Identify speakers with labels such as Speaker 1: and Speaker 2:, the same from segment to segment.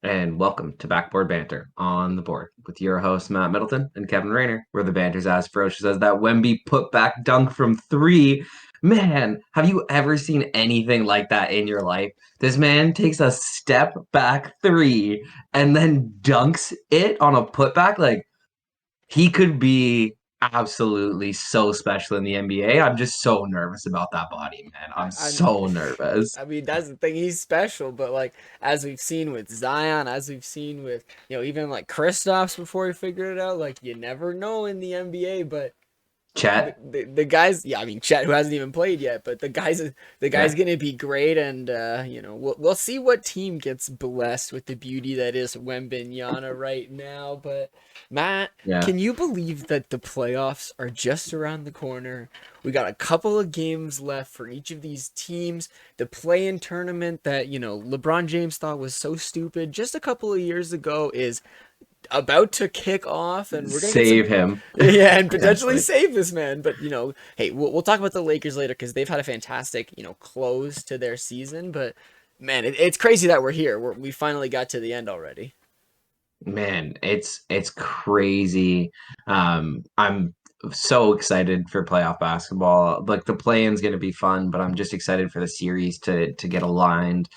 Speaker 1: And welcome to Backboard Banter on the board with your hosts Matt Middleton and Kevin Rayner, where the banter's as ferocious as that Wemby putback dunk from three. Man, have you ever seen anything like that in your life? This man takes a step back three and then dunks it on a putback. Like, he could be absolutely so special in the NBA. I'm just so nervous about that body, man. I'm
Speaker 2: I
Speaker 1: so nervous.
Speaker 2: I mean, that's the thing. He's special, but like as we've seen with Zion, as we've seen with even like Kristaps before he figured it out, like you never know in the NBA. But
Speaker 1: Chet,
Speaker 2: the guys, yeah, I mean Chet, who hasn't even played yet, but the guy's
Speaker 1: yeah.
Speaker 2: gonna be great, and we'll see what team gets blessed with the beauty that is Wembanyama right now. But Matt,
Speaker 1: Yeah.
Speaker 2: can you believe that the playoffs are just around the corner? We got a couple of games left for each of these teams. The play-in tournament that LeBron James thought was so stupid just a couple of years ago is about to kick off, and we're gonna get some.
Speaker 1: Save him
Speaker 2: Yeah, and potentially
Speaker 1: potentially.
Speaker 2: save this man. But hey, we'll talk about the Lakers later because they've had a fantastic close to their season. But man, it's crazy that we're here. We finally got to the end already.
Speaker 1: Man, it's crazy. I'm so excited for playoff basketball. Like the play-in's going to be fun, but I'm just excited for the series to get aligned.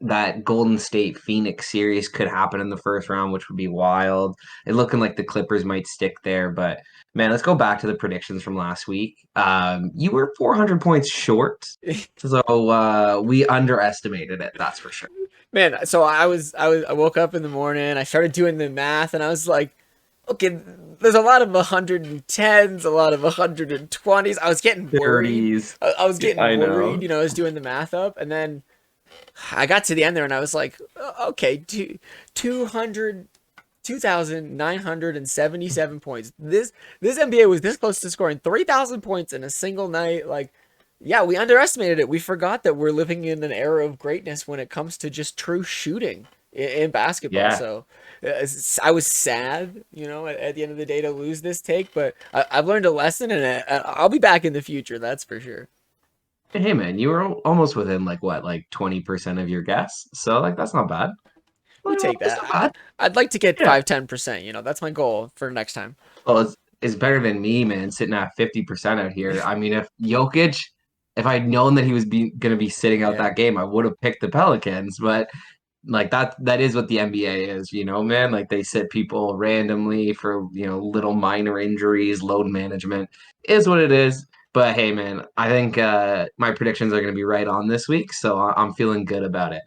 Speaker 1: That Golden State Phoenix series could happen in the first round, which would be wild. It looking like the Clippers might stick there, but man, let's go back to the predictions from last week. You were 400 points short, so we underestimated it. That's for sure.
Speaker 2: Man, so I woke up in the morning, I started doing the math, and I was like, okay, there's a lot of 110s, a lot of 120s. I was getting worried.
Speaker 1: 30s.
Speaker 2: I was getting
Speaker 1: I
Speaker 2: worried,
Speaker 1: know.
Speaker 2: I was doing the math up, and then I got to the end there, and I was like, okay, 200, 2,977 points. This NBA was this close to scoring 3,000 points in a single night. Like, yeah, we underestimated it. We forgot that we're living in an era of greatness when it comes to just true shooting in basketball.
Speaker 1: Yeah.
Speaker 2: So I was sad, at the end of the day to lose this take, but I've learned a lesson, and I'll be back in the future. That's for sure.
Speaker 1: Hey man, you were almost within like what, like 20% of your guess. So like that's not bad.
Speaker 2: We
Speaker 1: Well,
Speaker 2: take
Speaker 1: it's
Speaker 2: that.
Speaker 1: not bad.
Speaker 2: I'd like to get
Speaker 1: Yeah.
Speaker 2: 5-10%. That's my goal for next time.
Speaker 1: Well, it's better than me, man, sitting at 50% out here. I mean, if I'd known that he was gonna be sitting out
Speaker 2: Yeah.
Speaker 1: that game, I would have picked the Pelicans. But like that is what the NBA is, man. Like they sit people randomly for, little minor injuries, load management is what it is. But hey, man, I think my predictions are going to be right on this week, so I'm feeling good about it.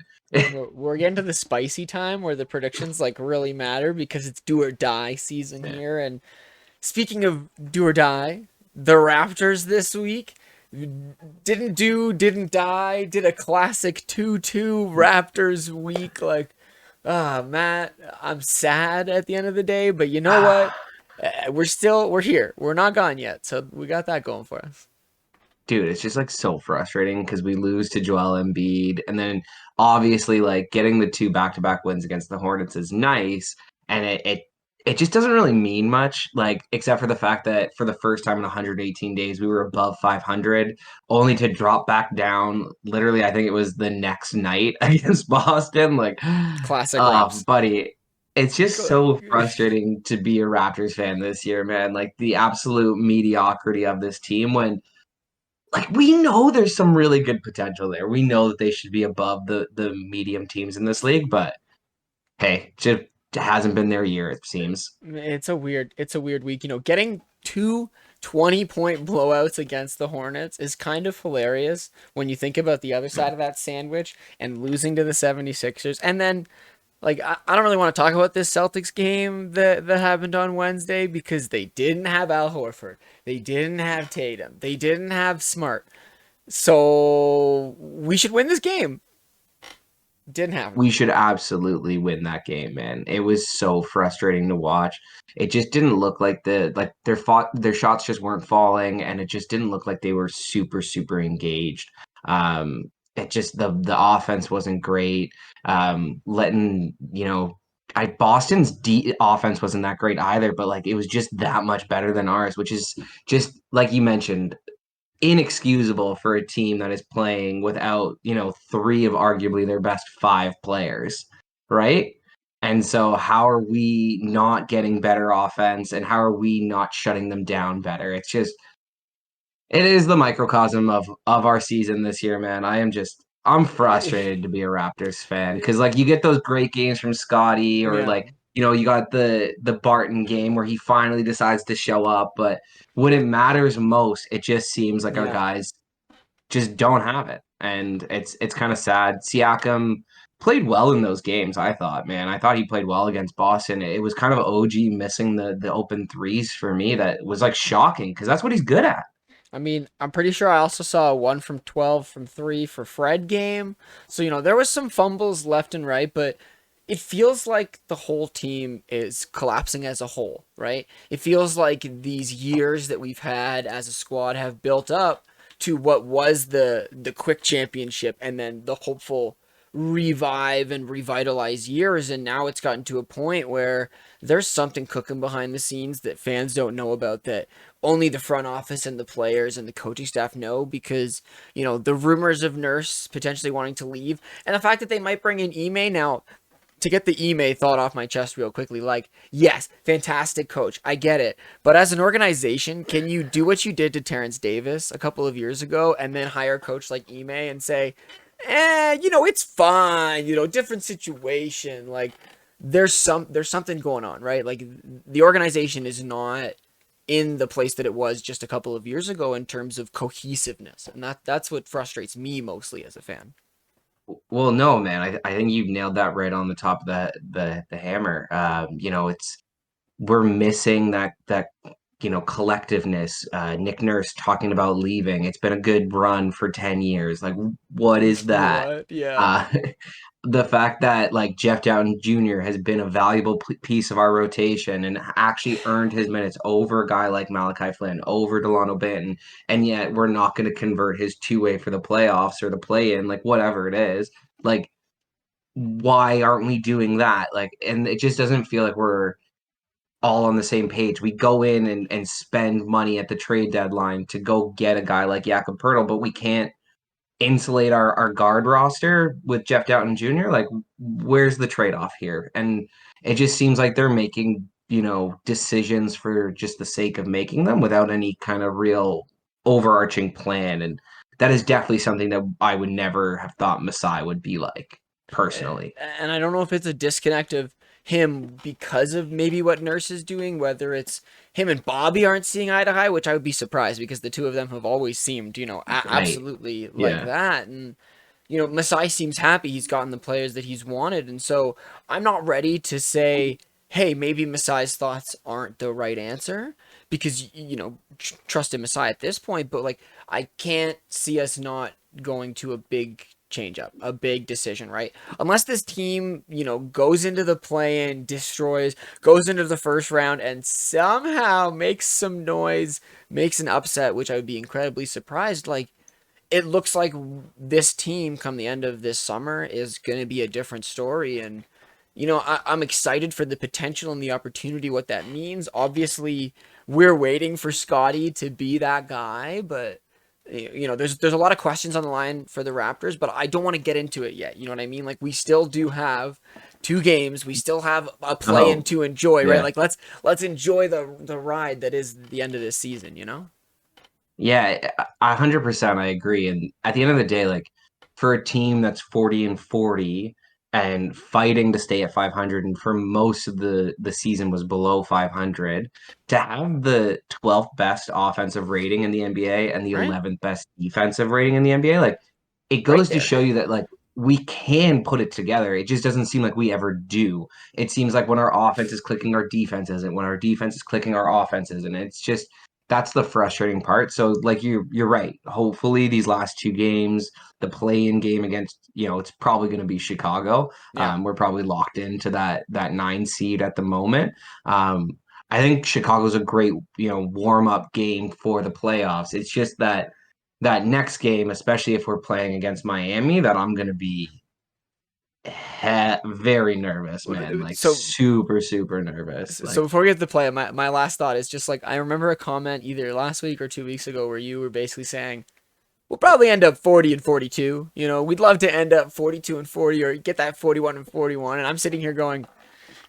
Speaker 2: We're getting to the spicy time where the predictions like really matter because it's do or die season
Speaker 1: Yeah.
Speaker 2: here. And speaking of do or die, the Raptors this week didn't die, did a classic 2-2 Raptors week. Like, Matt, I'm sad at the end of the day, but you know what? We're here. We're not gone yet. So we got that going for us.
Speaker 1: Dude, it's just like so frustrating because we lose to Joel Embiid, and then obviously like getting the two back-to-back wins against the Hornets is nice, and it just doesn't really mean much, like except for the fact that for the first time in 118 days we were above 500, only to drop back down. Literally, I think it was the next night against Boston. Like,
Speaker 2: Classic
Speaker 1: oh,
Speaker 2: Raps.
Speaker 1: buddy, it's just so frustrating to be a Raptors fan this year, man. Like the absolute mediocrity of this team when like we know there's some really good potential there. We know that they should be above the medium teams in this league, but hey, just hasn't been their year, it seems.
Speaker 2: It's a weird week. Getting two 20-point blowouts against the Hornets is kind of hilarious when you think about the other side of that sandwich and losing to the 76ers. And then like I don't really want to talk about this Celtics game that happened on Wednesday because they didn't have Al Horford. They didn't have Tatum. They didn't have Smart. So we should win this game. Didn't happen.
Speaker 1: We should absolutely win that game, man. It was so frustrating to watch. It just didn't look like their shots just weren't falling, and it just didn't look like they were super super engaged. It just the offense wasn't great. Letting Boston's offense wasn't that great either, but like it was just that much better than ours, which is just like you mentioned inexcusable for a team that is playing without, three of arguably their best five players, right? And so how are we not getting better offense and how are we not shutting them down better? It is the microcosm of our season this year, man. I'm frustrated to be a Raptors fan because like you get those great games from Scotty or
Speaker 2: Yeah,
Speaker 1: like you got the Barton game where he finally decides to show up, but when it matters most, it just seems like our
Speaker 2: yeah.
Speaker 1: guys just don't have it, and it's kind of sad. Siakam played well in those games. I thought, man, I thought he played well against Boston. It was kind of OG missing the open threes for me that was like shocking because that's what he's good at.
Speaker 2: I mean, I'm pretty sure I also saw a 1 from 12 from 3 for Fred game. So, there was some fumbles left and right, but it feels like the whole team is collapsing as a whole, right? It feels like these years that we've had as a squad have built up to what was the quick championship and then the hopeful revive and revitalize years, and now it's gotten to a point where there's something cooking behind the scenes that fans don't know about, that only the front office and the players and the coaching staff know, because the rumors of Nurse potentially wanting to leave and the fact that they might bring in Ime. Now, to get the Ime thought off my chest real quickly, like, yes, fantastic coach, I get it, but as an organization, can you do what you did to Terrence Davis a couple of years ago and then hire a coach like Ime and say, it's fine, different situation. Like, there's something going on, right? Like, the organization is not in the place that it was just a couple of years ago in terms of cohesiveness, and that's what frustrates me mostly as a fan.
Speaker 1: Well, no, man, I think you've nailed that right on the top of the hammer. It's we're missing that collectiveness. Nick Nurse talking about leaving. It's been a good run for 10 years. Like, what is that?
Speaker 2: What? Yeah.
Speaker 1: Uh, the fact that like Jeff Dowtin Jr. has been a valuable piece of our rotation and actually earned his minutes over a guy like Malachi Flynn, over Delano Banton, and yet we're not going to convert his two-way for the playoffs or the play-in, like whatever it is. Like, why aren't we doing that? Like, and it just doesn't feel like we're all on the same page. We go in and spend money at the trade deadline to go get a guy like Jakob Pertl, but we can't insulate our guard roster with Jeff Dowtin Jr. Like, where's the trade-off here? And it just seems like they're making, decisions for just the sake of making them without any kind of real overarching plan. And that is definitely something that I would never have thought Masai would be like, personally.
Speaker 2: And I don't know if it's a disconnect of him because of maybe what Nurse is doing, whether it's him and Bobby aren't seeing eye to eye, which I would be surprised because the two of them have always seemed,
Speaker 1: Right.
Speaker 2: absolutely like
Speaker 1: Yeah.
Speaker 2: that. And Masai seems happy he's gotten the players that he's wanted, and so I'm not ready to say, hey, maybe Masai's thoughts aren't the right answer, because trust in Masai at this point, but like, I can't see us not going to a big change up, a big decision, right? Unless this team, goes into the play-in, destroys, goes into the first round, and somehow makes some noise, makes an upset, which I would be incredibly surprised. Like, it looks like this team come the end of this summer is going to be a different story. And I'm excited for the potential and the opportunity, what that means. Obviously, we're waiting for Scotty to be that guy, but there's a lot of questions on the line for the Raptors, but I don't want to get into it yet. You know what I mean? Like, we still do have 2 games, we still have a play-in
Speaker 1: Oh,
Speaker 2: to enjoy, right?
Speaker 1: yeah.
Speaker 2: Like, let's enjoy the ride that is the end of this season.
Speaker 1: Yeah, 100% I agree. And at the end of the day, like for a team that's 40-40 and fighting to stay at 500, and for most of the season was below 500, to have the 12th best offensive rating in the NBA and the
Speaker 2: Right?
Speaker 1: 11th best defensive rating in the NBA, like it
Speaker 2: Right
Speaker 1: goes to
Speaker 2: there.
Speaker 1: show you that like we can put it together. It just doesn't seem like we ever do. It seems like when our offense is clicking, our defense isn't. When our defense is clicking, our offense isn't. It's just that's the frustrating part. So like you're right. Hopefully these last two games, the play-in game against, it's probably going to be Chicago.
Speaker 2: Yeah.
Speaker 1: We're probably locked into that 9 seed at the moment. I think Chicago's a great, warm-up game for the playoffs. It's just that next game, especially if we're playing against Miami, that I'm going to be very nervous, man. Like
Speaker 2: So
Speaker 1: super, super nervous.
Speaker 2: so
Speaker 1: Like
Speaker 2: before we get to the play, my last thought is just like I remember a comment either last week or 2 weeks ago where you were basically saying we'll probably end up 40 and 42. You know, we'd love to end up 42 and 40 or get that 41 and 41. And I'm sitting here going,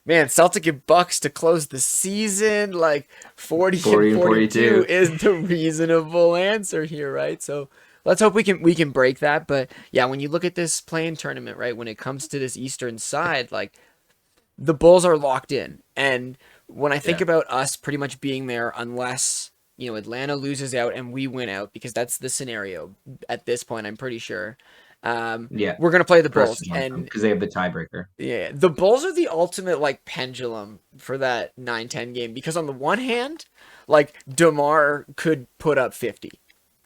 Speaker 2: man, Celtic and Bucks to close the season, like 40 and
Speaker 1: 40 and
Speaker 2: 42
Speaker 1: 42.
Speaker 2: is the reasonable answer here, right? So let's hope we can break that. But yeah, when you look at this playing tournament, right, when it comes to this Eastern side, like the Bulls are locked in. And when I think
Speaker 1: Yeah.
Speaker 2: about us pretty much being there, unless Atlanta loses out and we win out, because that's the scenario at this point, I'm pretty sure.
Speaker 1: Yeah.
Speaker 2: We're gonna play the
Speaker 1: First
Speaker 2: Bulls,
Speaker 1: one
Speaker 2: and
Speaker 1: because they have the tiebreaker.
Speaker 2: yeah, the Bulls are the ultimate like pendulum for that 9-10 game because on the one hand, like DeMar could put up 50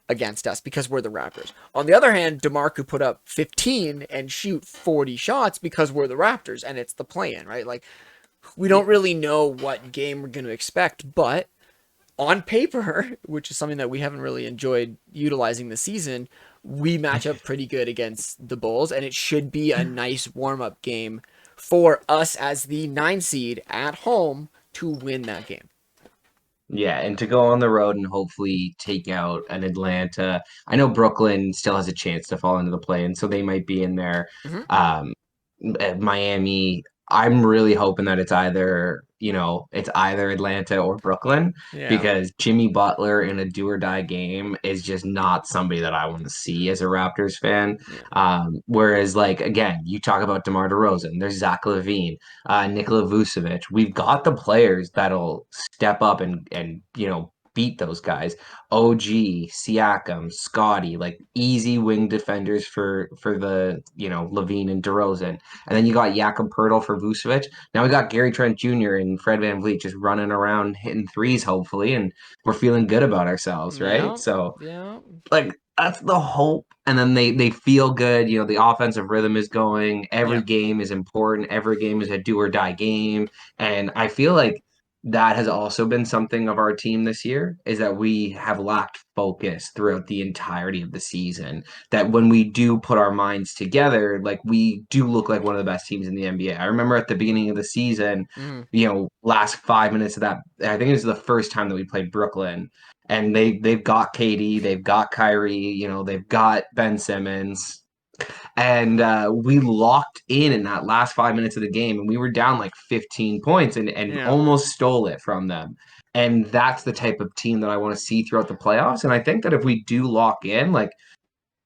Speaker 2: against us because we're the Raptors. On the other hand, DeMar could put up 15 and shoot 40 shots because we're the Raptors and it's the play-in, right? Like we don't
Speaker 1: Yeah.
Speaker 2: really know what game we're going to expect, but on paper, which is something that we haven't really enjoyed utilizing this season, we match up pretty good against the Bulls, and it should be a nice warm up game for us as the 9 seed at home to win that game.
Speaker 1: Yeah, and to go on the road and hopefully take out an Atlanta. I know Brooklyn still has a chance to fall into the play, and so they might be in there.
Speaker 2: Mm-hmm.
Speaker 1: Um, Miami, I'm really hoping that it's either Atlanta or Brooklyn
Speaker 2: Yeah,
Speaker 1: because Jimmy Butler in a do or die game is just not somebody that I want to see as a Raptors fan.
Speaker 2: yeah,
Speaker 1: Whereas, like, again, you talk about DeMar DeRozan, there's Zach LaVine, Nikola Vucevic. We've got the players that'll step up and beat those guys. OG, Siakam, Scotty, like easy wing defenders for the Levine and DeRozan. And then you got Jakob Pertl for Vucevic. Now we got Gary Trent Jr. and Fred VanVleet just running around hitting threes, hopefully, and we're feeling good about ourselves, right?
Speaker 2: yeah,
Speaker 1: So
Speaker 2: yeah,
Speaker 1: like that's the hope. And then they feel good. The offensive rhythm is going.
Speaker 2: yeah.
Speaker 1: Every game is important. Every game is a do or die game. And I feel like that has also been something of our team this year is that we have lacked focus throughout the entirety of the season. That when we do put our minds together, like we do look like one of the best teams in the NBA. I remember at the beginning of the season,
Speaker 2: Mm-hmm.
Speaker 1: last 5 minutes of that, I think it was the first time that we played Brooklyn and they've got KD, they've got Kyrie, they've got Ben Simmons, and we locked in that last 5 minutes of the game, and we were down like 15 points and
Speaker 2: Yeah.
Speaker 1: almost stole it from them. And that's the type of team that I want to see throughout the playoffs. And I think that if we do lock in, like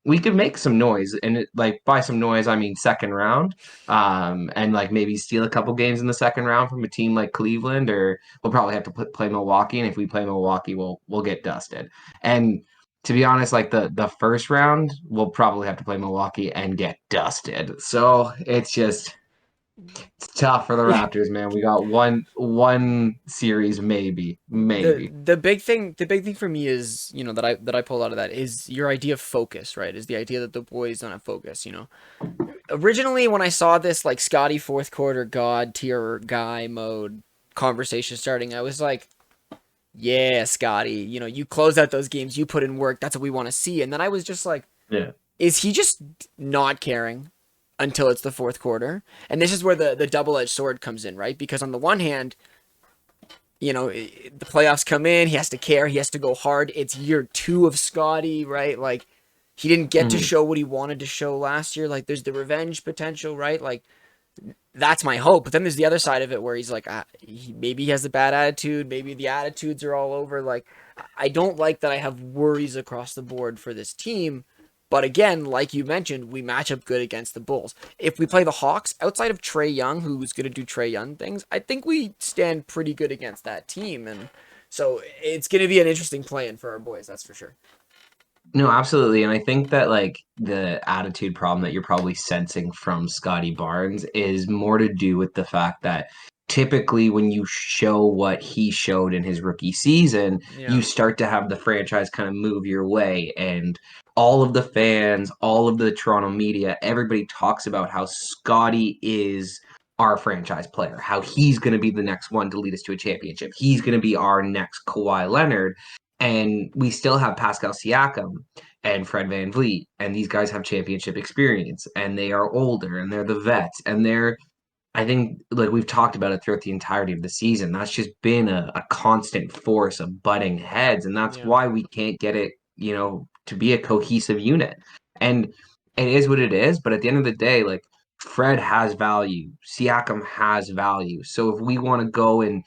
Speaker 1: we could make some noise, and like by some noise I mean second round, and like maybe steal a couple games in the second round from a team like Cleveland, or we'll probably have to play Milwaukee, and if we play Milwaukee, we'll get dusted. And to be honest, like the first round, we'll probably have to play Milwaukee and get dusted. So it's tough for the Raptors, man. We got one series,
Speaker 2: the
Speaker 1: maybe.
Speaker 2: the big thing for me is that I pull out of that is your idea of focus, right? Is the idea that the boys don't have focus. Originally when I saw this like Scotty fourth quarter god tier guy mode conversation starting, I was like, yeah, Scotty, you close out those games, you put in work, that's what we want to see. And then I was just like,
Speaker 1: Yeah.
Speaker 2: is he just not caring until it's the fourth quarter? And this is where the double-edged sword comes in, right? Because on the one hand, the playoffs come in, he has to care, he has to go hard. It's year 2 of Scotty, right? Like he didn't get to
Speaker 1: Mhm.
Speaker 2: show what he wanted to show last year. Like there's the revenge potential, right? Like that's my hope. But then there's the other side of it where he's like, maybe he has a bad attitude. Maybe the attitudes are all over. Like, I don't like that I have worries across the board for this team. But again, like you mentioned, we match up good against the Bulls. If we play the Hawks, outside of Trae Young, who's going to do Trae Young things, I think we stand pretty good against that team. And so it's going to be an interesting plan for our boys, that's for sure.
Speaker 1: No, absolutely. And I think that like the attitude problem that you're probably sensing from Scotty Barnes is more to do with the fact that typically when you show what he showed in his rookie season,
Speaker 2: Yeah.
Speaker 1: you start to have the franchise kind of move your way. And all of the fans, all of the Toronto media, everybody talks about how Scotty is our franchise player, how he's going to be the next one to lead us to a championship. He's going to be our next Kawhi Leonard, and we still have Pascal Siakam. and Fred VanVleet, and these guys have championship experience, and they are older, and they're the vets, and they're I think like we've talked about it throughout the entirety of the season. That's just been a constant force of butting heads, and that's
Speaker 2: Yeah.
Speaker 1: why we can't get it, to be a cohesive unit. And it is what it is, but at the end of the day, like Fred has value, Siakam has value. So if we want to go and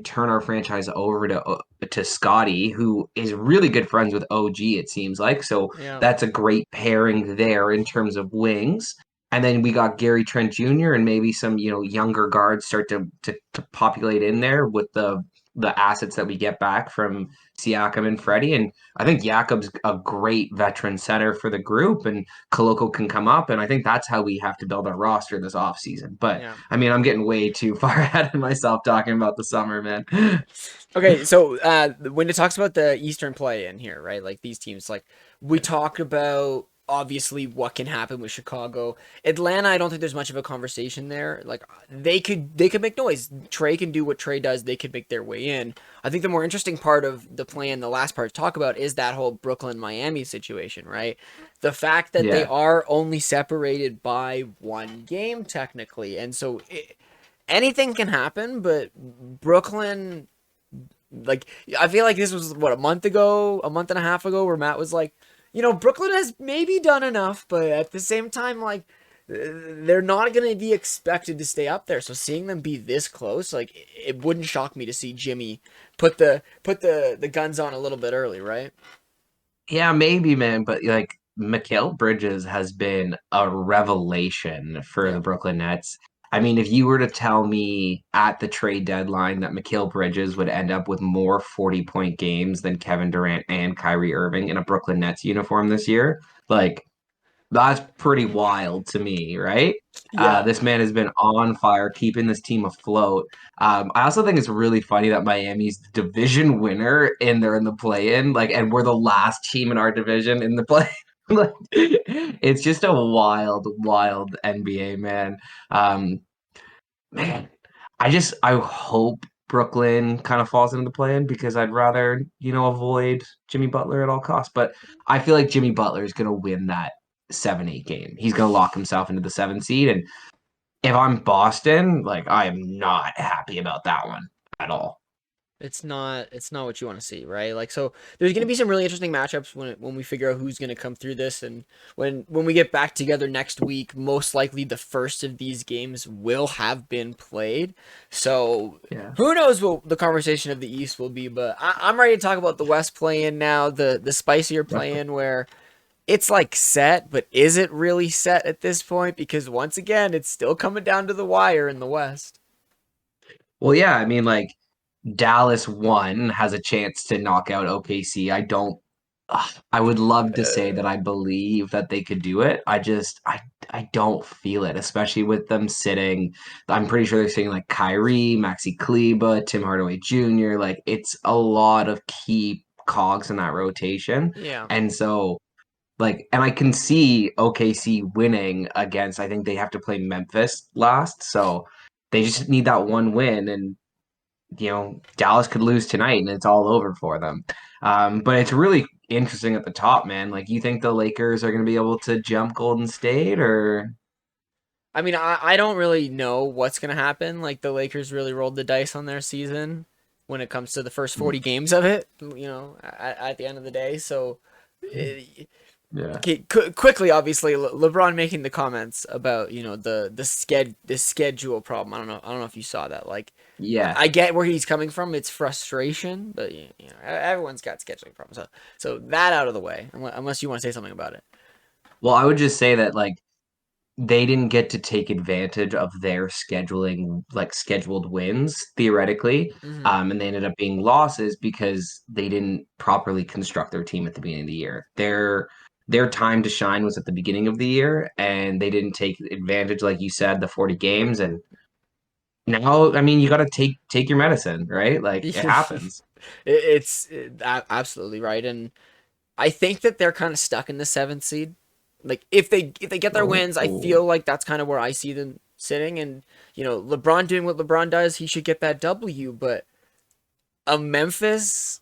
Speaker 1: turn our franchise over to Scotty, who is really good friends with OG, it seems like. So
Speaker 2: Yeah.
Speaker 1: that's a great pairing there in terms of wings. And then we got Gary Trent Jr. and maybe some, younger guards start to populate in there with the assets that we get back from Siakam and Freddie. And I think Jakob's a great veteran center for the group, and Koloko can come up. And I think that's how we have to build our roster this offseason. But
Speaker 2: Yeah.
Speaker 1: I mean, I'm getting way too far ahead of myself talking about the summer, man.
Speaker 2: Okay, so when it talks about the Eastern play in here, right? Like these teams, like we talk about obviously what can happen with Chicago. Atlanta, I don't think there's much of a conversation there. Like they could make noise. Trey can do what Trey does. They could make their way in. I think the more interesting part of the play and the last part to talk about is that whole Brooklyn Miami situation, right? The fact that they
Speaker 1: Yeah.
Speaker 2: are only separated by one game technically, and so anything can happen. But Brooklyn, like, I feel like this was what, a month ago, a month and a half ago, where Matt was like, Brooklyn has maybe done enough, but at the same time, like, they're not going to be expected to stay up there. So seeing them be this close, like, it wouldn't shock me to see Jimmy put the guns on a little bit early, right?
Speaker 1: Yeah, maybe, man, but like Mikal Bridges has been a revelation for the
Speaker 2: Yeah.
Speaker 1: Brooklyn Nets. I mean, if you were to tell me at the trade deadline that Mikal Bridges would end up with more 40-point games than Kevin Durant and Kyrie Irving in a Brooklyn Nets uniform this year, like that's pretty wild to me, right?
Speaker 2: Yeah.
Speaker 1: This man has been on fire, keeping this team afloat. I also think it's really funny that Miami's the division winner and they're in the play-in, like, and we're the last team in our division in the play. Like, it's just a wild, wild NBA, man. Um, Man, I hope Brooklyn kind of falls into the play-in because I'd rather, avoid Jimmy Butler at all costs. But I feel like Jimmy Butler is going to win that 7-8 game. He's going to lock himself into the 7 seed. And if I'm Boston, like I am not happy about that one at all.
Speaker 2: It's not what you want to see, right? Like, so there's going to be some really interesting matchups when we figure out who's going to come through this, and when we get back together next week, most likely the first of these games will have been played. So
Speaker 1: Yeah.
Speaker 2: who knows what the conversation of the East will be, but I'm ready to talk about the West play-in now, the spicier play-in where it's like set, but is it really set at this point? Because once again, it's still coming down to the wire in the West.
Speaker 1: Well, yeah, I mean, like Dallas one has a chance to knock out OKC. I would love to say that I believe that they could do it. I don't feel it, especially with them sitting. I'm pretty sure they're sitting like Kyrie, Maxi Kleba, Tim Hardaway Jr. Like it's a lot of key cogs in that rotation.
Speaker 2: Yeah.
Speaker 1: And so and I can see OKC winning against, I think they have to play Memphis last. So they just need that one win. And Dallas could lose tonight and it's all over for them. But it's really interesting at the top, man. Like, you think the Lakers are going to be able to jump Golden State or?
Speaker 2: I mean, I don't really know what's going to happen. Like, the Lakers really rolled the dice on their season when it comes to the first 40 games of it, at the end of the day. So,
Speaker 1: Yeah.
Speaker 2: okay, quickly, obviously, LeBron making the comments about, the schedule problem. I don't know if you saw that. Like,
Speaker 1: Yeah.
Speaker 2: I get where he's coming from. It's frustration, but, everyone's got scheduling problems. So that out of the way, unless you want to say something about it.
Speaker 1: Well, I would just say that, like, they didn't get to take advantage of their scheduling, like scheduled wins theoretically,
Speaker 2: Hmm.
Speaker 1: and they ended up being losses because they didn't properly construct their team at the beginning of the year. Their time to shine was at the beginning of the year, and they didn't take advantage, like you said, the 40 games. And now, I mean, you got to take your medicine, right? Like it happens.
Speaker 2: Absolutely right, and I think that they're kind of stuck in the seventh seed. Like if they get their wins, I
Speaker 1: Oh,
Speaker 2: feel like that's kind of where I see them sitting. And LeBron doing what LeBron does, he should get that W. But a Memphis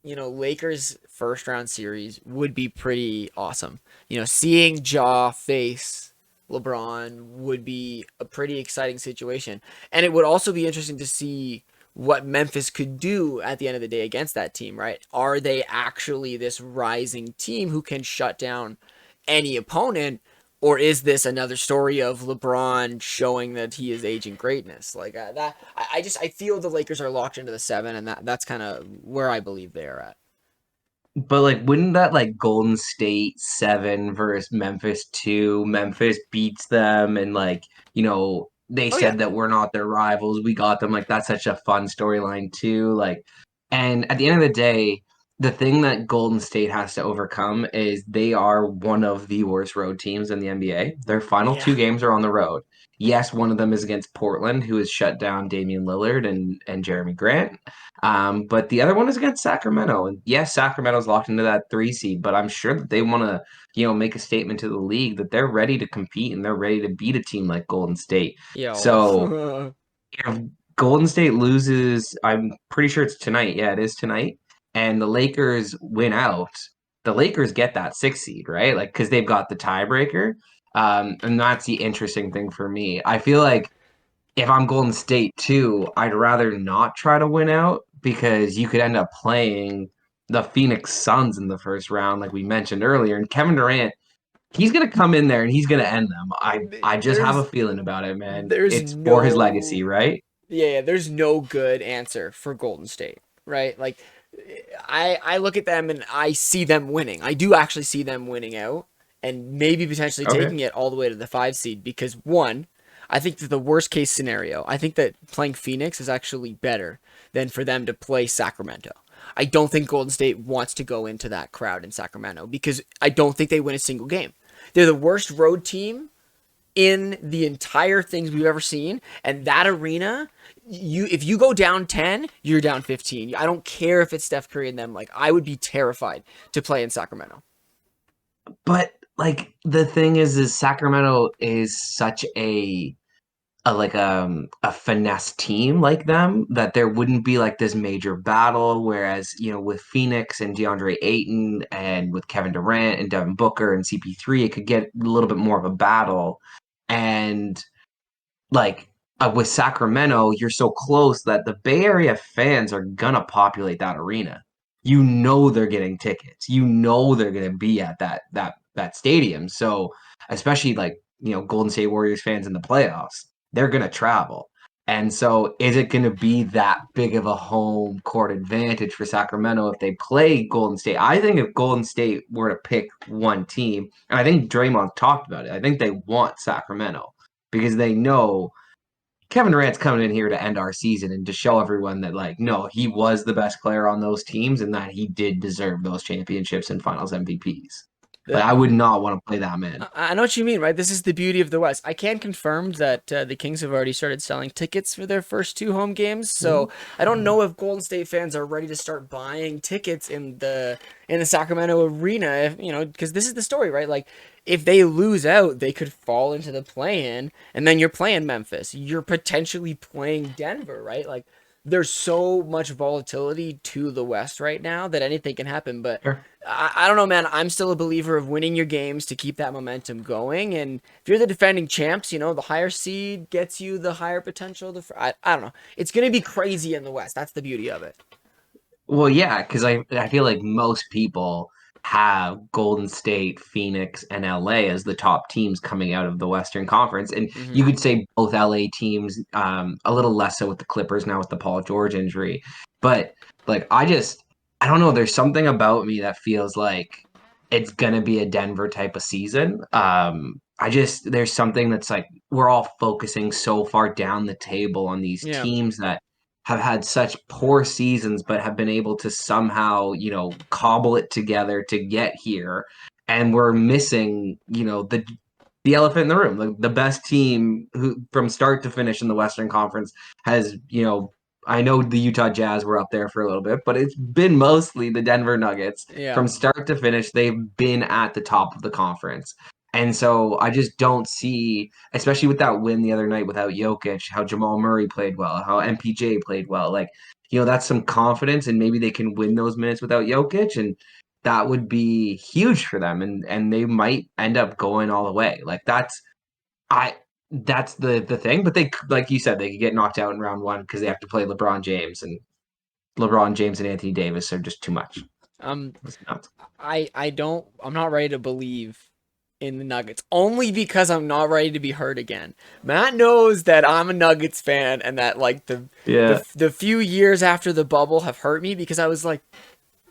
Speaker 2: Lakers first round series would be pretty awesome. Seeing Ja face LeBron would be a pretty exciting situation. And it would also be interesting to see what Memphis could do at the end of the day against that team, right? Are they actually this rising team who can shut down any opponent? Or is this another story of LeBron showing that he is aging greatness? Like that, I feel the Lakers are locked into the seven, and that's kind of where I believe they are at.
Speaker 1: But like, wouldn't that like Golden State 7 versus Memphis 2? Memphis beats them, and like, they
Speaker 2: Oh yeah,
Speaker 1: said that we're not their rivals. We got them. Like, that's such a fun storyline too. Like, and at the end of the day, the thing that Golden State has to overcome is they are one of the worst road teams in the NBA. Their final
Speaker 2: yeah,
Speaker 1: two games are on the road. Yes, one of them is against Portland, who has shut down Damian Lillard and Jeremy Grant. But the other one is against Sacramento. And yes, Sacramento's locked into that 3 seed, but I'm sure that they want to, make a statement to the league that they're ready to compete and they're ready to beat a team like Golden State.
Speaker 2: yeah.
Speaker 1: So
Speaker 2: Well,
Speaker 1: if Golden State loses, I'm pretty sure it's tonight. Yeah, it is tonight. And the Lakers win out, the Lakers get that 6 seed, right? Like, because they've got the tiebreaker. And that's the interesting thing for me. I feel like if I'm Golden State too, I'd rather not try to win out because you could end up playing the Phoenix Suns in the first round, like we mentioned earlier. And Kevin Durant, he's gonna come in there and he's gonna end them. I just have a
Speaker 2: there's
Speaker 1: feeling about it, man.
Speaker 2: there's
Speaker 1: It's for his legacy,
Speaker 2: no
Speaker 1: right?
Speaker 2: yeah, there's no good answer for Golden State, right? Like I look at them and I see them winning. I do actually see them winning out and maybe potentially
Speaker 1: Okay.
Speaker 2: taking it all the way to the 5 seed because one, I think that the worst case scenario, I think that playing Phoenix is actually better than for them to play Sacramento. I don't think Golden State wants to go into that crowd in Sacramento because I don't think they win a single game. They're the worst road team in the entire things we've ever seen, and that arena, if you go down 10, you're down 15. I don't care if it's Steph Curry and them. Like I would be terrified to play in Sacramento.
Speaker 1: But like the thing is Sacramento is such a finesse team like them that there wouldn't be like this major battle. Whereas, with Phoenix and DeAndre Ayton and with Kevin Durant and Devin Booker and CP3, it could get a little bit more of a battle. And like with Sacramento, you're so close that the Bay Area fans are gonna populate that arena. They're getting tickets. They're gonna be at that stadium. So especially like Golden State Warriors fans in the playoffs, they're gonna travel. And so, is it going to be that big of a home court advantage for Sacramento if they play Golden State? I think if Golden State were to pick one team, and I think Draymond talked about it, I think they want Sacramento because they know Kevin Durant's coming in here to end our season and to show everyone that, like, no, he was the best player on those teams and that he did deserve those championships and finals MVPs. Like,
Speaker 2: The,
Speaker 1: I would not want to play that man.
Speaker 2: I know what you mean, right? This is the beauty of the West. I can confirm that the Kings have already started selling tickets for their first two home games. So I don't know if Golden State fans are ready to start buying tickets in the Sacramento arena. Because this is the story, right? Like if they lose out, they could fall into the play-in, and then you're playing Memphis. You're potentially playing Denver, right? Like there's so much volatility to the West right now that anything can happen. But
Speaker 1: Sure.
Speaker 2: I don't know, man. I'm still a believer of winning your games to keep that momentum going. And if you're the defending champs, the higher seed gets you the higher potential. I don't know. It's going to be crazy in the West. That's the beauty of it.
Speaker 1: Well, yeah, because I feel like most people have Golden State, Phoenix, and LA as the top teams coming out of the Western Conference, and
Speaker 2: Hmm.
Speaker 1: you could say both LA teams, a little less so with the Clippers now with the Paul George injury, but like I don't know. There's something about me that feels like it's gonna be a Denver type of season. There's something that's like we're all focusing so far down the table on these
Speaker 2: Yeah.
Speaker 1: teams that have had such poor seasons, but have been able to somehow, cobble it together to get here. And we're missing, the elephant in the room. Like the best team who from start to finish in the Western Conference has, I know the Utah Jazz were up there for a little bit, but it's been mostly the Denver Nuggets.
Speaker 2: Yeah.
Speaker 1: From start to finish, they've been at the top of the conference. And so I just don't see, especially with that win the other night without Jokic, how Jamal Murray played well, how MPJ played well. Like, that's some confidence, and maybe they can win those minutes without Jokic, and that would be huge for them, and they might end up going all the way. Like I that's the thing. But they, like you said, they could get knocked out in round one because they have to play LeBron James and Anthony Davis are just too much.
Speaker 2: Um,
Speaker 1: It's nuts.
Speaker 2: I'm not ready to believe in the Nuggets only because I'm not ready to be hurt again. Matt knows that I'm a Nuggets fan and that like
Speaker 1: Yeah.
Speaker 2: the few years after the bubble have hurt me because I was like,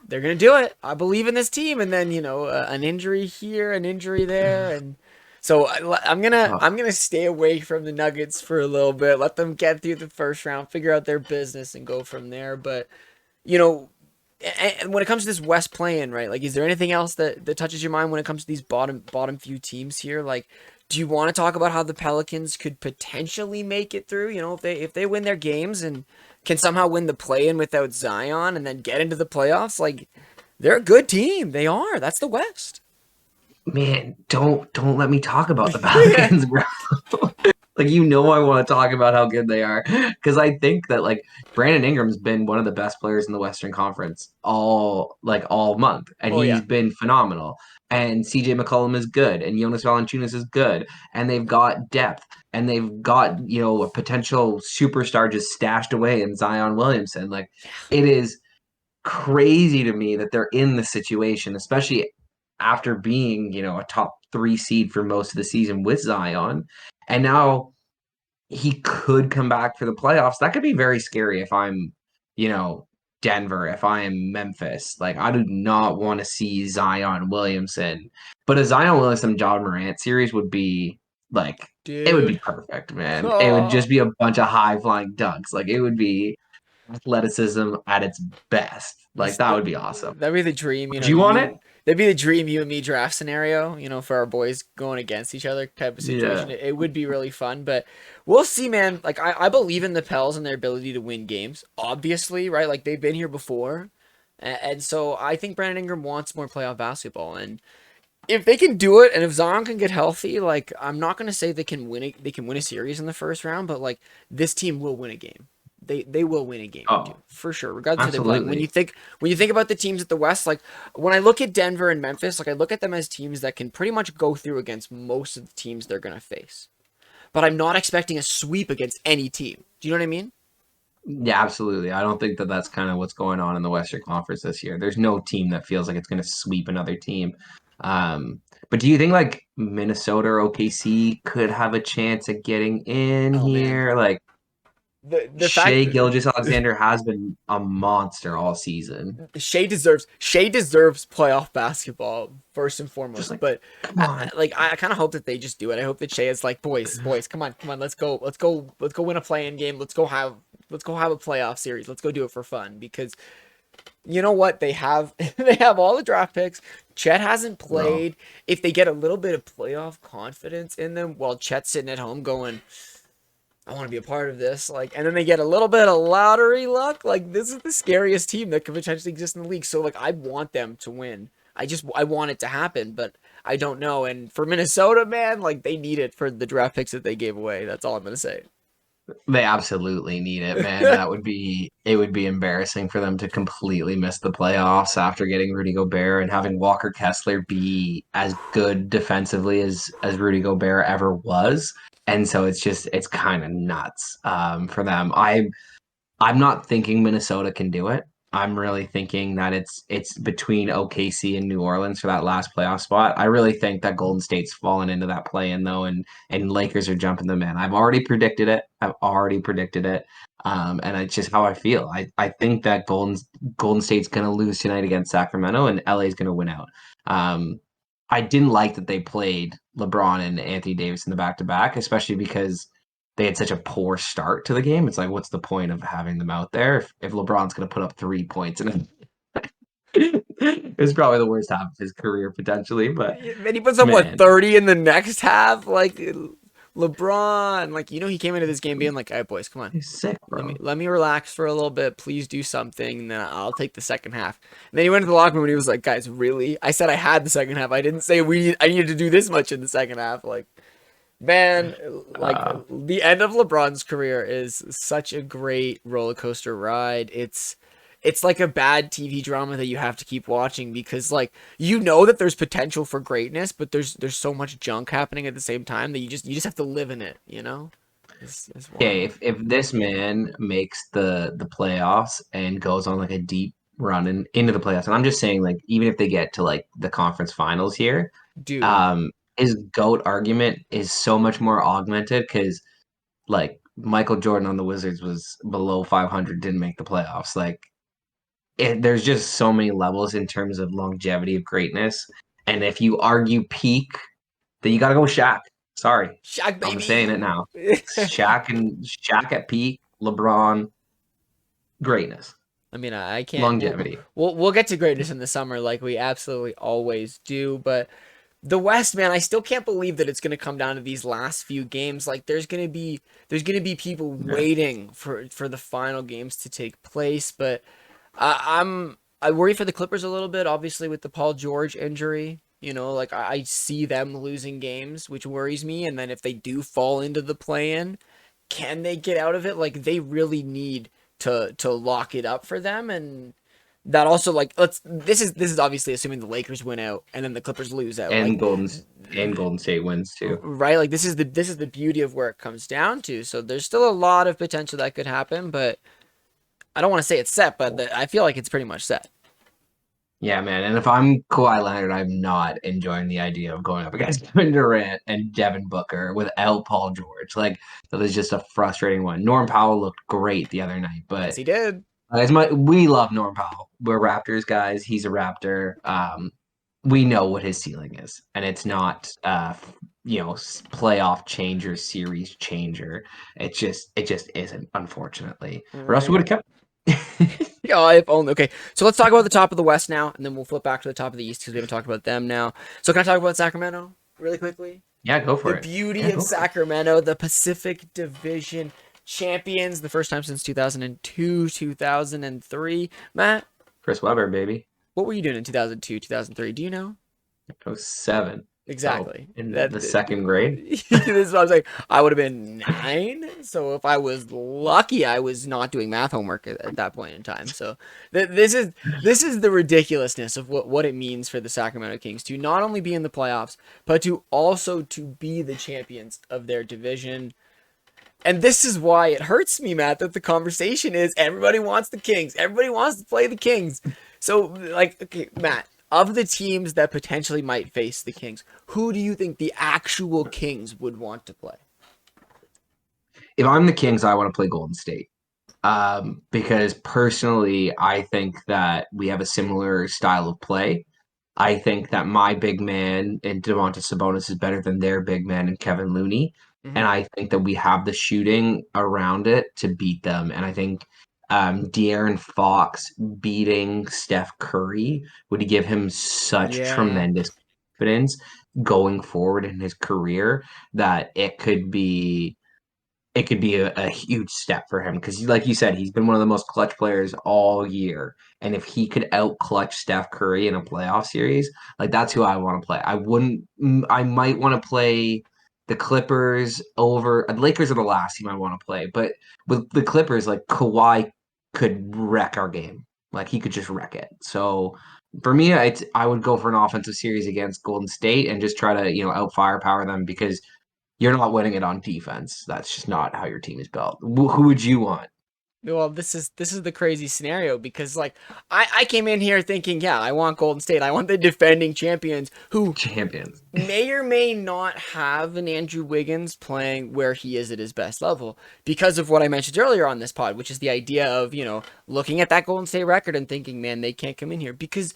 Speaker 2: they're gonna do it. I believe in this team, and then an injury here, an injury there, and so
Speaker 1: Oh,
Speaker 2: I'm gonna stay away from the Nuggets for a little bit. Let them get through the first round, figure out their business, and go from there. But you know, and when it comes to this West play-in, right? Like, is there anything else that touches your mind when it comes to these bottom few teams here? Like, do you want to talk about how the Pelicans could potentially make it through? If they win their games and can somehow win the play-in without Zion and then get into the playoffs, like they're a good team. They are. That's the West.
Speaker 1: man, don't let me talk about the Pelicans, bro. Like, I want to talk about how good they are because I think that, like, Brandon Ingram's been one of the best players in the Western Conference all month, and
Speaker 2: Oh
Speaker 1: he's
Speaker 2: yeah.
Speaker 1: been phenomenal. And CJ McCollum is good, and Jonas Valanciunas is good, and they've got depth, and they've got a potential superstar just stashed away in Zion Williamson. Like, it is crazy to me that they're in this situation, especially after being, a top three seed for most of the season with Zion. And now he could come back for the playoffs. That could be very scary if I'm, you know, Denver, if I am Memphis. Like, I do not want to see Zion Williamson. But a Zion Williamson John Morant series would be like, it would be
Speaker 2: Dude.
Speaker 1: perfect, man. It would
Speaker 2: Oh.
Speaker 1: just be a bunch of high flying dunks. Like, it would be athleticism at its best. Like,
Speaker 2: This
Speaker 1: that would be awesome.
Speaker 2: that'd be the dream,
Speaker 1: Would you want it?
Speaker 2: that'd be the dream you and me draft scenario, for our boys going against each other type of situation.
Speaker 1: Yeah.
Speaker 2: It would be really fun, but we'll see, man. Like I believe in the Pels and their ability to win games, obviously, right? Like they've been here before. And so I think Brandon Ingram wants more playoff basketball, and if they can do it, and if Zion can get healthy, like I'm not gonna say they can win a series in the first round, but like this team will win a game. They will win a game or two
Speaker 1: Oh,
Speaker 2: for sure, regardless of who they're playing. When you
Speaker 1: absolutely.
Speaker 2: think when you think about the teams at the West, like when I look at Denver and Memphis, like I look at them as teams that can pretty much go through against most of the teams they're gonna face. But I'm not expecting a sweep against any team. Do you know what I mean?
Speaker 1: Yeah, absolutely. I don't think that that's kind of what's going on in the Western Conference this year. There's no team that feels like it's going to sweep another team. Um, but do you think like Minnesota or OKC could have a chance at getting in
Speaker 2: Oh man,
Speaker 1: here? Like,
Speaker 2: the fact
Speaker 1: Shea Gilgeous-Alexander has been a monster all season.
Speaker 2: Shea deserves playoff basketball first and
Speaker 1: Just
Speaker 2: foremost.
Speaker 1: like,
Speaker 2: But
Speaker 1: come on.
Speaker 2: I kind of hope that they just do it. I hope that Shea is like, boys, come on, let's go win a play-in game. Let's go have a playoff series. Let's go do it for fun because you know what they have they have all the draft picks. Chet hasn't
Speaker 1: No.
Speaker 2: played. If they get a little bit of playoff confidence in them, while Chet's sitting at home going, I want to be a part of this. Like, and then they get a little bit of lottery luck. Like, this is the scariest team that could potentially exist in the league. So, like, I want them to win. I want it to happen, but I don't know. And for Minnesota, man, like, they need it for the draft picks that they gave away. That's all I'm gonna say.
Speaker 1: They absolutely need it, man. It would be embarrassing for them to completely miss the playoffs after getting Rudy Gobert and having Walker Kessler be as good defensively as Rudy Gobert ever was. And so it's kind of nuts for them. I'm not thinking Minnesota can do it. I'm really thinking that it's between OKC and New Orleans for that last playoff spot. I really think that Golden State's fallen into that play in though, and Lakers are jumping them in. I've already predicted it. And it's just how I feel. I think that Golden State's going to lose tonight against Sacramento, and LA's going to win out. Um, I didn't like that they played LeBron and Anthony Davis in the back to back, especially because they had such a poor start to the game. It's like, what's the point of having them out there if LeBron's going to put up 3 points? And it's probably the worst half of his career potentially. But
Speaker 2: Then he puts up what
Speaker 1: man,
Speaker 2: 30 in the next half. Like, LeBron, like, he came into this game being like, "All right, boys, come on.
Speaker 1: He's sick,
Speaker 2: Let me
Speaker 1: bro.
Speaker 2: let me relax for a little bit. Please do something, and then I'll take the second half." And then he went to the locker room and he was like, "Guys, really? I said I had the second half. I didn't say I needed to do this much in the second half." Like, man, like
Speaker 1: Uh,
Speaker 2: the end of LeBron's career is such a great roller coaster ride. It's like a bad TV drama that you have to keep watching because like that there's potential for greatness, but there's so much junk happening at the same time that you just have to live in it. It's
Speaker 1: okay,
Speaker 2: wild.
Speaker 1: if this man makes the playoffs and goes on like a deep run into the playoffs, and I'm just saying like even if they get to like the conference finals here,
Speaker 2: Dude,
Speaker 1: his GOAT argument is so much more augmented because like Michael Jordan on the Wizards was below 500, didn't make the playoffs. Like there's just so many levels in terms of longevity of greatness, and if you argue peak, then you got to go with Shaq. Sorry,
Speaker 2: Shaq
Speaker 1: I'm saying it
Speaker 2: baby.
Speaker 1: now. Shaq at peak, LeBron greatness,
Speaker 2: I mean, I can't.
Speaker 1: longevity,
Speaker 2: We'll get to greatness in the summer like we absolutely always do, but the West, man, I still can't believe that it's going to come down to these last few games. Like there's going to be people
Speaker 1: yeah.
Speaker 2: waiting for the final games to take place, but I worry for the Clippers a little bit, obviously with the Paul George injury. Like I see them losing games, which worries me. And then if they do fall into the play-in, can they get out of it? Like they really need to lock it up for them, and that also like this is obviously assuming the Lakers win out and then the Clippers lose out. Like
Speaker 1: and Golden State wins too.
Speaker 2: right, like this is the beauty of where it comes down to. So there's still a lot of potential that could happen, but I don't want to say it's set, but I feel like it's pretty much set.
Speaker 1: Yeah, man. And if I'm Kawhi Leonard, I'm not enjoying the idea of going up against Kevin Durant and Devin Booker without Paul George. Like that is just a frustrating one. Norm Powell looked great the other night,
Speaker 2: Yes,
Speaker 1: but
Speaker 2: he did.
Speaker 1: we love Norm Powell. We're Raptors guys. He's a Raptor. We know what his ceiling is, and it's
Speaker 2: Yeah.
Speaker 1: not playoff changer, series changer. It just isn't, unfortunately. Or else we
Speaker 2: Right.
Speaker 1: would have kept.
Speaker 2: Yeah, if only. Okay, so let's talk about the top of the West now, and then we'll flip back to the top of the East because we haven't talked about them now. So can I talk about Sacramento really quickly?
Speaker 1: Yeah, go
Speaker 2: The
Speaker 1: for it.
Speaker 2: beauty
Speaker 1: Yeah,
Speaker 2: of
Speaker 1: go for it.
Speaker 2: Sacramento, the Pacific Division champions, the first time since 2002, 2003. Matt,
Speaker 1: Chris Webber, baby.
Speaker 2: what were you doing in 2002, 2003? Do you know?
Speaker 1: I was 7. So
Speaker 2: Exactly.
Speaker 1: in
Speaker 2: That
Speaker 1: the second grade.
Speaker 2: this is what I was like. I would have been 9. So if I was lucky, I was not doing math homework at that point in time. So this is the ridiculousness of what it means for the Sacramento Kings to not only be in the playoffs, but to also to be the champions of their division. And this is why it hurts me, Matt, that the conversation is everybody wants the Kings. Everybody wants to play the Kings. So, like, okay, Matt, of the teams that potentially might face the Kings, who do you think the actual Kings would want to play?
Speaker 1: If I'm the Kings, I want to play Golden State. Because personally, I think that we have a similar style of play. I think that my big man in Domantas Sabonis is better than their big man in Kevin Looney.
Speaker 2: Mm-hmm.
Speaker 1: And I think that we have the shooting around it to beat them. And I think De'Aaron Fox beating Steph Curry would give him such
Speaker 2: Yeah.
Speaker 1: tremendous confidence going forward in his career that it could be a huge step for him because, like you said, he's been one of the most clutch players all year. And if he could out clutch Steph Curry in a playoff series, like that's who I want to play. I might want to play the Clippers over the Lakers are the last team I want to play. But with the Clippers, like Kawhi could wreck our game. Like he could just wreck it. So for me, I would go for an offensive series against Golden State and just try to, out firepower them because you're not winning it on defense. That's just not how your team is built. Who would you want?
Speaker 2: Well, this is the crazy scenario because like I came in here thinking, yeah, I want Golden State. I want the defending champions who
Speaker 1: Champions.
Speaker 2: may or may not have an Andrew Wiggins playing where he is at his best level because of what I mentioned earlier on this pod, which is the idea of, looking at that Golden State record and thinking, man, they can't come in here because,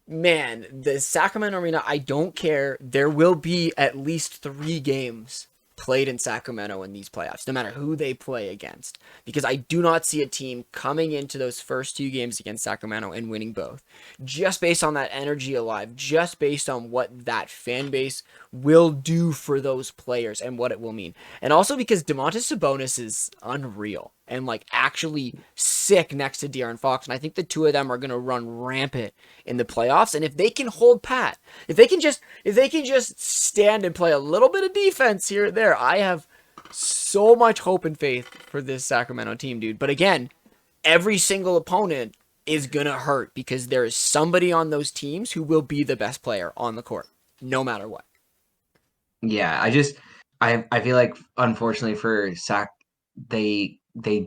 Speaker 2: man, the Sacramento Arena, I don't care. There will be at least 3 games played in Sacramento in these playoffs, no matter who they play against. Because I do not see a team coming into those first 2 games against Sacramento and winning both. Just based on that energy alive, just based on what that fan base will do for those players and what it will mean. And also because Domantas Sabonis is unreal and like actually sick next to De'Aaron Fox. And I think the two of them are going to run rampant in the playoffs. And if they can hold pat, if they can just stand and play a little bit of defense here and there, I have so much hope and faith for this Sacramento team, dude. But again, every single opponent is going to hurt because there is somebody on those teams who will be the best player on the court, no matter what.
Speaker 1: Yeah, I feel like unfortunately for Sac, they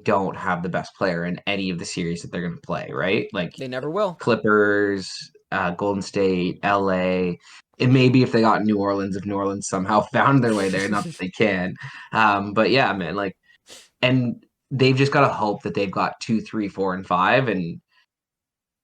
Speaker 1: don't have the best player in any of the series that they're going to play, right? Like
Speaker 2: They never will.
Speaker 1: Clippers, Golden State, LA. It may be if they got New Orleans, if New Orleans somehow found their way there, not that they can. But yeah, man, like, and they've just got to hope that they've got 2, 3, 4, and 5, and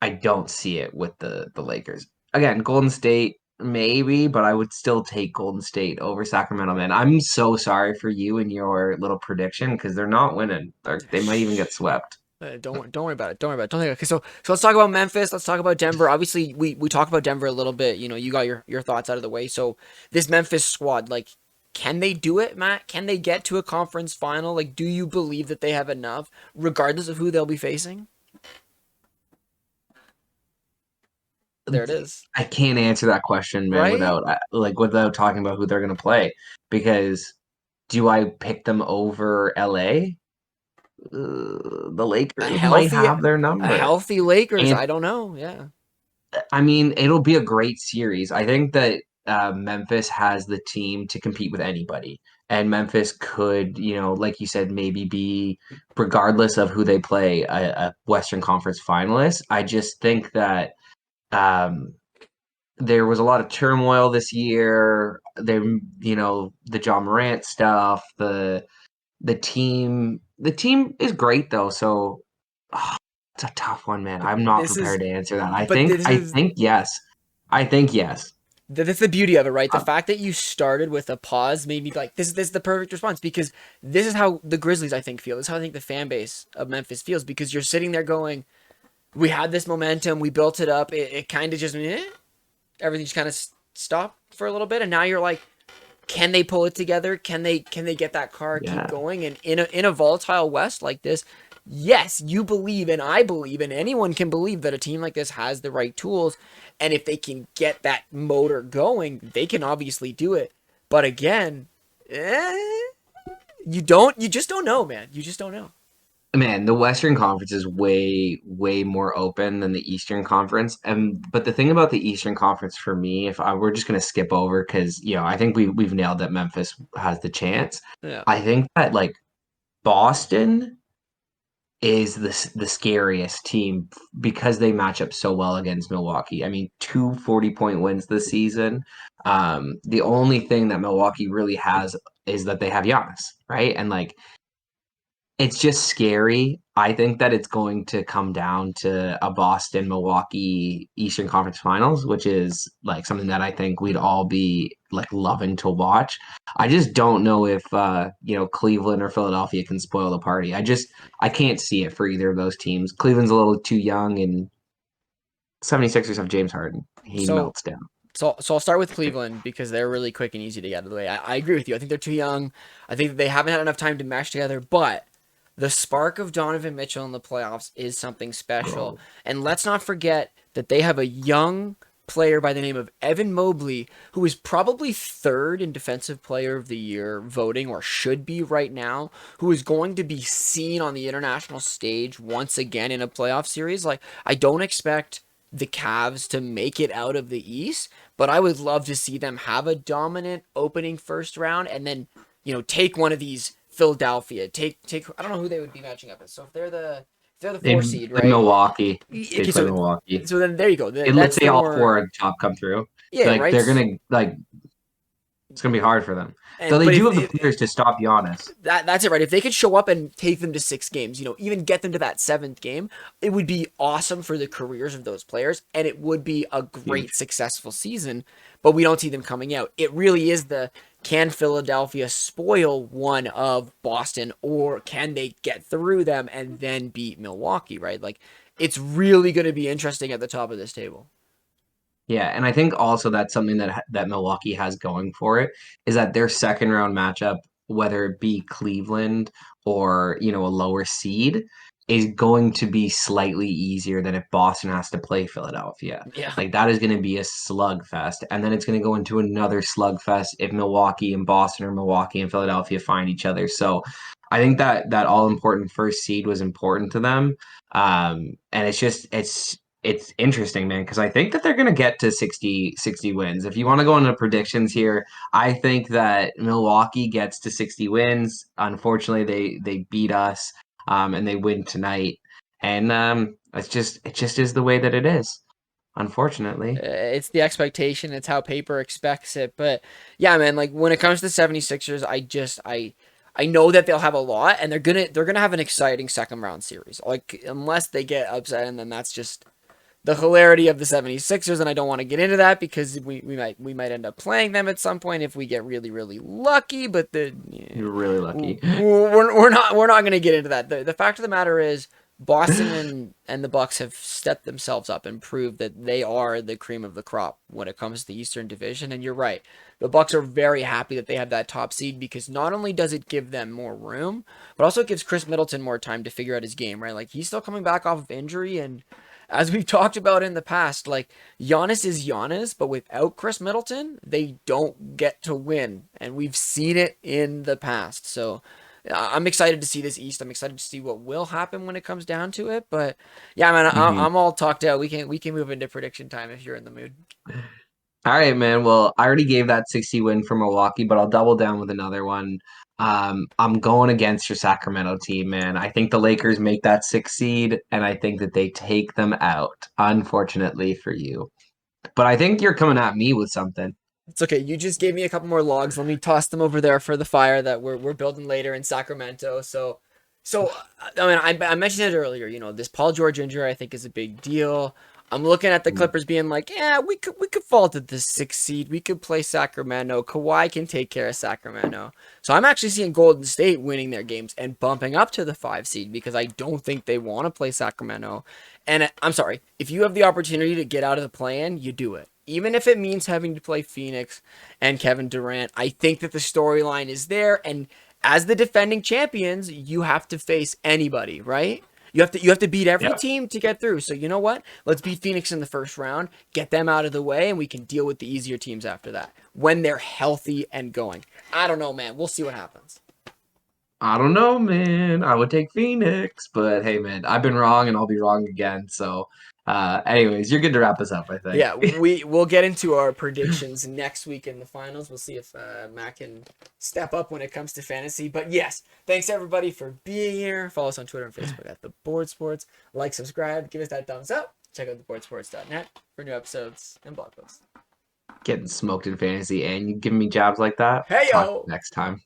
Speaker 1: I don't see it with the Lakers. Again, Golden State maybe, but I would still take Golden State over Sacramento, man. I'm so sorry for you and your little prediction because they're not winning. They might even get swept.
Speaker 2: Don't worry about it. Don't worry about it. Don't think. Okay, so let's talk about Memphis. Let's talk about Denver. Obviously, we talked about Denver a little bit. You know, you got your thoughts out of the way. So this Memphis squad, like, can they do it, Matt? Can they get to a conference final? Like, do you believe that they have enough, regardless of who they'll be facing? There it is.
Speaker 1: I can't answer that question, man,
Speaker 2: Right?
Speaker 1: without talking about who they're gonna play. Because do I pick them over LA? The
Speaker 2: A
Speaker 1: Lakers might
Speaker 2: healthy,
Speaker 1: have their
Speaker 2: a
Speaker 1: number.
Speaker 2: healthy Lakers.
Speaker 1: And
Speaker 2: I don't know. Yeah.
Speaker 1: I mean, it'll be a great series. I think that Memphis has the team to compete with anybody. And Memphis could, like you said, maybe be, regardless of who they play, a Western Conference finalist. I just think that um, there was a lot of turmoil this year. The John Morant stuff, the team is great though. So it's a tough one, man. I'm not
Speaker 2: This is,
Speaker 1: prepared to answer that. I
Speaker 2: but
Speaker 1: think
Speaker 2: this
Speaker 1: I
Speaker 2: is
Speaker 1: think yes. I think yes.
Speaker 2: That's the beauty of it, right? The
Speaker 1: Uh,
Speaker 2: fact that you started with a pause made me like, this is the perfect response because this is how the Grizzlies, I think, feel. This is how I think the fan base of Memphis feels because you're sitting there going, we had this momentum, we built it up, it kind of just, everything just kind of stopped for a little bit, and now you're like, can they pull it together? Can they get that car keep
Speaker 1: yeah.
Speaker 2: going? And in a volatile West like this, yes, you believe and I believe and anyone can believe that a team like this has the right tools, and if they can get that motor going, they can obviously do it. But again, you just don't know, man. You just don't know.
Speaker 1: Man, the Western Conference is way, way more open than the Eastern Conference. But the thing about the Eastern Conference for me, we're just gonna skip over because I think we've nailed that Memphis has the chance.
Speaker 2: Yeah.
Speaker 1: I think that like Boston is the scariest team because they match up so well against Milwaukee. I mean, 2 40-point wins this season. The only thing that Milwaukee really has is that they have Giannis, right? And like it's just scary. I think that it's going to come down to a Boston Milwaukee Eastern Conference Finals, which is like something that I think we'd all be like loving to watch. I just don't know if Cleveland or Philadelphia can spoil the party. I can't see it for either of those teams. Cleveland's a little too young, and 76ers have James Harden. He
Speaker 2: So
Speaker 1: melts down.
Speaker 2: so I'll start with Cleveland because they're really quick and easy to get out of the way. I agree with you. I think they're too young. I think that they haven't had enough time to mesh together, but the spark of Donovan Mitchell in the playoffs is something special.
Speaker 1: Bro.
Speaker 2: And let's not forget that they have a young player by the name of Evan Mobley, who is probably third in Defensive Player of the Year voting, or should be right now, who is going to be seen on the international stage once again in a playoff series. Like, I don't expect the Cavs to make it out of the East, but I would love to see them have a dominant opening first round and then, take one of these Philadelphia. Take I don't know who they would be matching up with. So if they're the
Speaker 1: They
Speaker 2: 4 seed,
Speaker 1: play
Speaker 2: right?
Speaker 1: Milwaukee. They
Speaker 2: Okay,
Speaker 1: play
Speaker 2: so
Speaker 1: Milwaukee.
Speaker 2: so then there you go.
Speaker 1: And let's
Speaker 2: That's
Speaker 1: say
Speaker 2: the
Speaker 1: all
Speaker 2: more,
Speaker 1: four at the top come through.
Speaker 2: yeah,
Speaker 1: Like
Speaker 2: right.
Speaker 1: they're gonna like it's gonna be hard for them. Though
Speaker 2: And
Speaker 1: they
Speaker 2: but
Speaker 1: do
Speaker 2: if,
Speaker 1: have the players to stop Giannis.
Speaker 2: that's it, right? If they could show up and take them to 6 games, even get them to that seventh game, it would be awesome for the careers of those players, and it would be a great
Speaker 1: Huge.
Speaker 2: successful season. But we don't see them coming out. It really is the can Philadelphia spoil one of Boston, or can they get through them and then beat Milwaukee, right? Like, it's really going to be interesting at the top of this table.
Speaker 1: Yeah, and I think also that's something that Milwaukee has going for it is that their second round matchup, whether it be Cleveland or, a lower seed, is going to be slightly easier than if Boston has to play Philadelphia.
Speaker 2: Yeah.
Speaker 1: Like that is going to be a slugfest, and then it's going to go into another slugfest if Milwaukee and Boston or Milwaukee and Philadelphia find each other. So I think that all important first seed was important to them. And it's interesting, man, because I think that they're going to get to 60 wins. If you want to go into predictions here, I think that Milwaukee gets to 60 wins. Unfortunately, they beat us, and they win tonight. And it just is the way that it is, unfortunately.
Speaker 2: It's the expectation. It's how paper expects it. But yeah, man, like when it comes to 76ers, I know that they'll have a lot, and they're gonna have an exciting second round series. Like unless they get upset, and then that's just the hilarity of the 76ers, and I don't want to get into that because we might end up playing them at some point if we get really really lucky. But
Speaker 1: You're really lucky.
Speaker 2: we're not going to get into that. The fact of the matter is Boston and the Bucks have stepped themselves up and proved that they are the cream of the crop when it comes to the Eastern Division. And you're right, the Bucks are very happy that they have that top seed because not only does it give them more room, but also it gives Chris Middleton more time to figure out his game. Right, like he's still coming back off of injury, and as we've talked about in the past, like Giannis is Giannis, but without Chris Middleton, they don't get to win, and we've seen it in the past. So I'm excited to see this East. I'm excited to see what will happen when it comes down to it. But yeah, man,
Speaker 1: Mhm.
Speaker 2: I'm all talked out. We can move into prediction time if you're in the mood.
Speaker 1: All right, man. Well, I already gave that 60 win for Milwaukee, but I'll double down with another one. I'm going against your Sacramento team, man. I think the Lakers make that 6 seed, and I think that they take them out, unfortunately for you. But I think you're coming at me with something.
Speaker 2: It's okay. You just gave me a couple more logs. Let me toss them over there for the fire that we're building later in Sacramento. So I mean, I mentioned it earlier. This Paul George injury I think is a big deal. I'm looking at the Clippers being like, yeah, we could fall to the 6th seed. We could play Sacramento. Kawhi can take care of Sacramento. So I'm actually seeing Golden State winning their games and bumping up to the 5th seed because I don't think they want to play Sacramento. And I'm sorry, if you have the opportunity to get out of the play-in, you do it. Even if it means having to play Phoenix and Kevin Durant, I think that the storyline is there. And as the defending champions, you have to face anybody, right? You have to beat every
Speaker 1: Yeah.
Speaker 2: team to get through. So you know what? Let's beat Phoenix in the first round, get them out of the way, and we can deal with the easier teams after that when they're healthy and going. I don't know, man. We'll see what happens.
Speaker 1: I don't know, man. I would take Phoenix, but hey, man, I've been wrong and I'll be wrong again. So, anyways, you're good to wrap us up, I think.
Speaker 2: Yeah, we'll get into our predictions next week in the finals. We'll see if Matt can step up when it comes to fantasy. But yes, thanks everybody for being here. Follow us on Twitter and Facebook at The Board Sports. Like, subscribe, give us that thumbs up. Check out theboardsports.net for new episodes and blog posts.
Speaker 1: Getting smoked in fantasy and you giving me jobs like that.
Speaker 2: Hey
Speaker 1: Talk
Speaker 2: yo!
Speaker 1: next time.